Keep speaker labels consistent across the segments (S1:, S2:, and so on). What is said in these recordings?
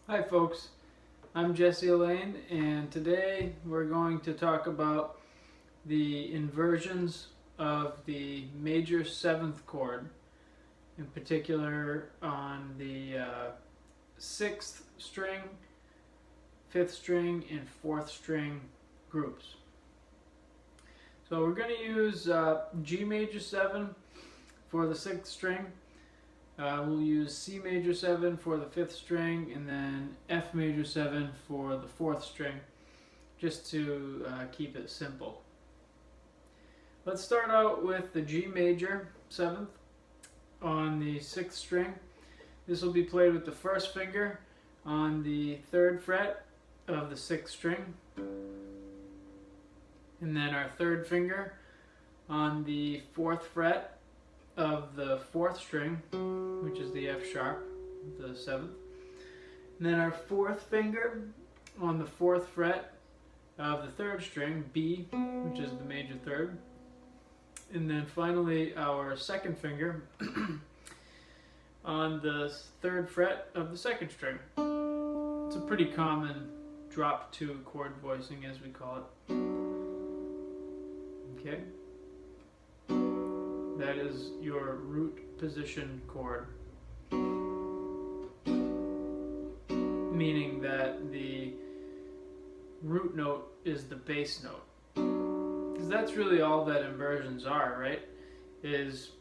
S1: Hi folks, I'm Jesse Elaine, and today we're going to talk about the inversions of the major 7th chord, in particular on the 6th string, 5th string, and 4th string groups. So we're going to use G major 7 for the 6th string. We'll use C major 7 for the 5th string, and then F major 7 for the 4th string, just to keep it simple. Let's start out with the G major 7th on the 6th string. This will be played with the first finger on the 3rd fret of the 6th string, and then our 3rd finger on the 4th fret of the 4th string, which is the F sharp, the 7th. And then our 4th finger on the 4th fret of the 3rd string, B, which is the major 3rd. And then finally our 2nd finger on the 3rd fret of the 2nd string. It's a pretty common drop 2 chord voicing, as we call it. Okay. That is your root position chord, meaning that the root note is the bass note. Because that's really all that inversions are, right? Is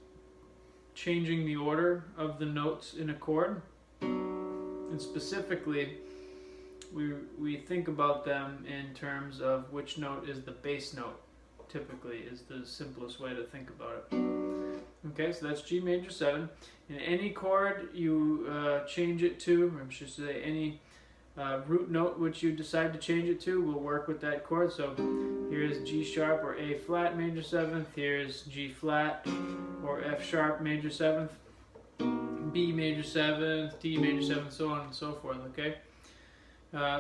S1: changing the order of the notes in a chord. And specifically, we think about them in terms of which note is the bass note, typically, is the simplest way to think about it. Okay, so that's G major 7. In any chord you change it to, or I should say any root note which you decide to change it to will work with that chord. So here's G sharp or A flat major 7th, here's G flat or F sharp major 7th, B major 7th, D major 7th, so on and so forth, okay?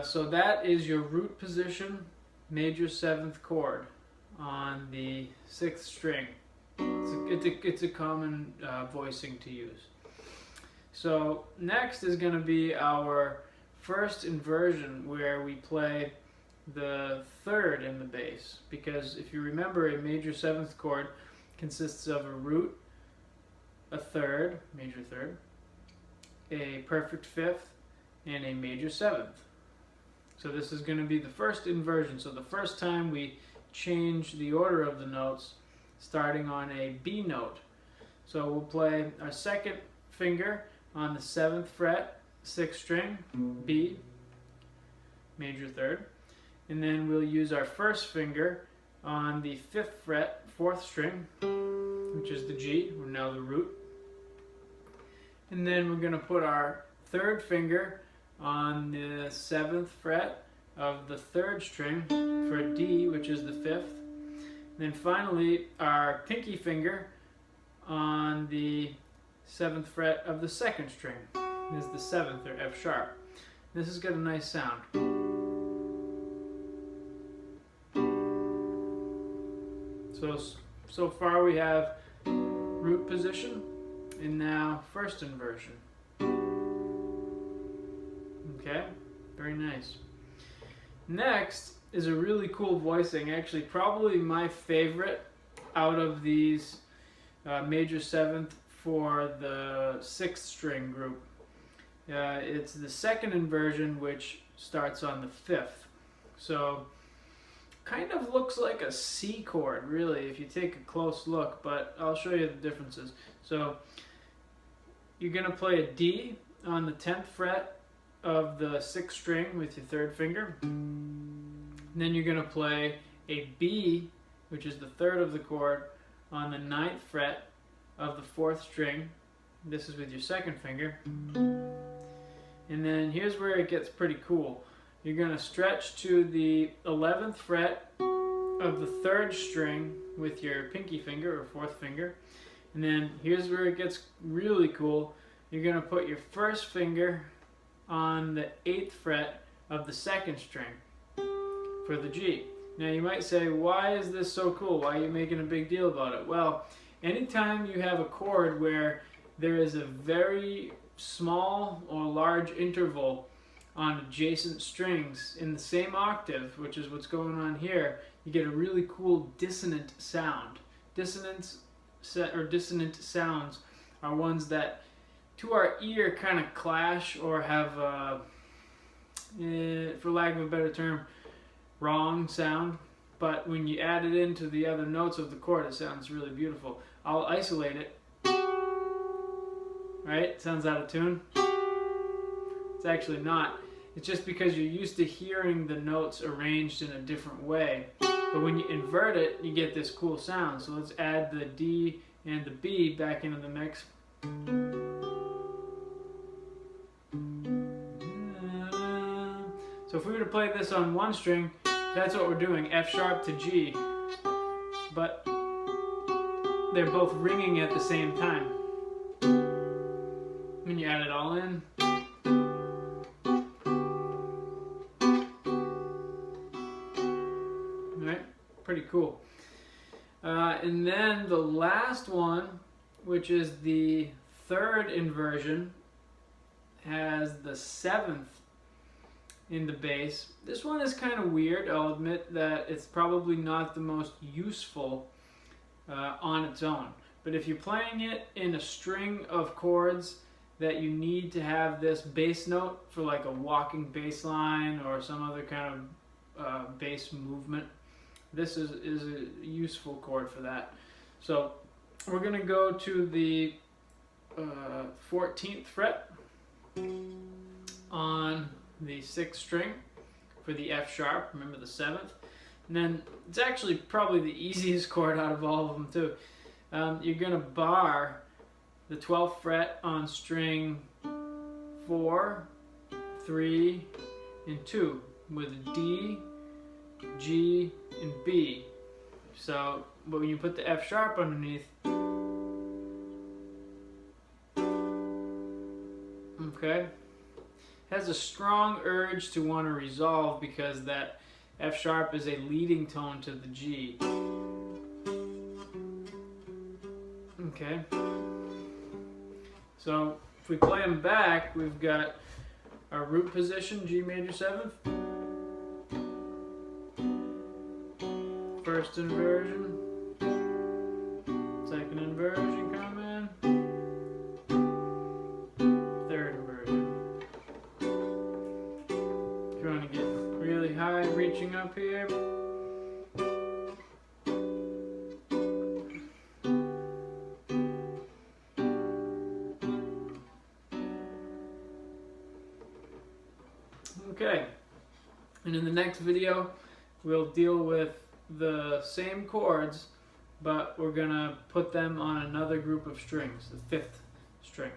S1: So that is your root position major 7th chord on the 6th string. It's a common voicing to use. So next is going to be our first inversion, where we play the 3rd in the bass, because if you remember, a major 7th chord consists of a root, a 3rd, major 3rd, a perfect 5th, and a major 7th. So this is going to be the first inversion. So the first time we change the order of the notes, starting on a B note. So we'll play our 2nd finger on the 7th fret, 6th string, B, major 3rd. And then we'll use our 1st finger on the 5th fret, 4th string, which is the G, or now the root. And then we're going to put our 3rd finger on the 7th fret of the 3rd string for D, which is the 5th. And then finally, our pinky finger on the 7th fret of the 2nd string. This is the 7th, or F sharp. This has got a nice sound. So far we have root position, and now first inversion. Okay, very nice. Next is a really cool voicing, actually probably my favorite out of these major 7th for the 6th string group. It's the 2nd inversion, which starts on the 5th. So kind of looks like a C chord, really, if you take a close look, but I'll show you the differences. So you're going to play a D on the 10th fret of the 6th string with your 3rd finger. And then you're going to play a B, which is the 3rd of the chord, on the 9th fret of the 4th string. This is with your 2nd finger. And then here's where it gets pretty cool. You're going to stretch to the 11th fret of the 3rd string with your pinky finger or 4th finger. And then here's where it gets really cool. You're going to put your 1st finger on the 8th fret of the 2nd string for the G. Now you might say, why is this so cool? Why are you making a big deal about it? Well, anytime you have a chord where there is a very small or large interval on adjacent strings in the same octave, which is what's going on here, you get a really cool dissonant sound. Dissonant sounds are ones that to our ear kind of clash or have, for lack of a better term, wrong sound. But when you add it into the other notes of the chord, it sounds really beautiful. I'll isolate it. Right? It sounds out of tune. It's actually not. It's just because you're used to hearing the notes arranged in a different way. But when you invert it, you get this cool sound. So let's add the D and the B back into the mix. So if we were to play this on one string, that's what we're doing, F sharp to G. But they're both ringing at the same time. When you add it all in. Alright, pretty cool. And then the last one, which is the third inversion, has the 7th in the bass. This one is kind of weird. I'll admit that it's probably not the most useful on its own. But if you're playing it in a string of chords that you need to have this bass note for like a walking bass line or some other kind of bass movement, this is a useful chord for that. So we're going to go to the 14th fret on the 6th string for the F sharp, remember the 7th. And then it's actually probably the easiest chord out of all of them too. You're going to bar the 12th fret on string 4, 3, and 2 with D, G, and B. So, but when you put the F sharp underneath, okay, has a strong urge to want to resolve because that F sharp is a leading tone to the G. Okay. So if we play them back, we've got our root position, G major 7th. First inversion. Second inversion come in. Third inversion. Trying to get really high, reaching up here. Okay, and in the next video we'll deal with the same chords, but we're gonna put them on another group of strings, the 5th string.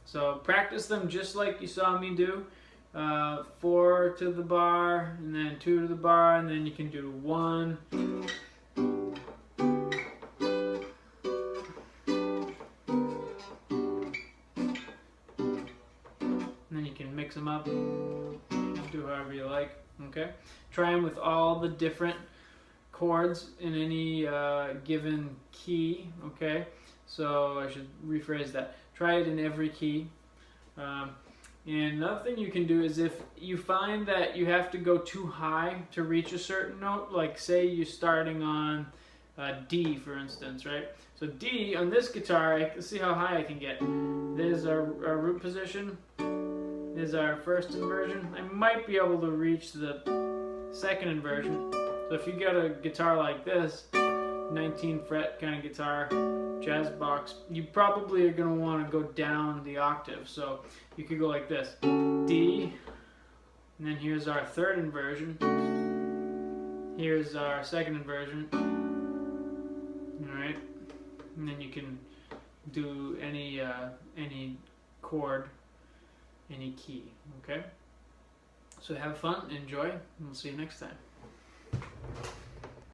S1: So practice them just like you saw me do. 4 to the bar, and then 2 to the bar, and then you can do 1. And then you can mix them up, do however you like, okay? Try them with all the different chords in any given key, okay? So I should rephrase that. Try it in every key. And another thing you can do is if you find that you have to go too high to reach a certain note, like say you're starting on D, for instance, right? So D on this guitar, I can see how high I can get. There's our root position. There's our first inversion. I might be able to reach the second inversion. So if you got a guitar like this, 19 fret kind of guitar, jazz box, you probably are going to want to go down the octave. So you could go like this, D, and then here's our third inversion. Here's our second inversion. Alright, and then you can do any chord, any key, okay? So have fun, enjoy, and we'll see you next time.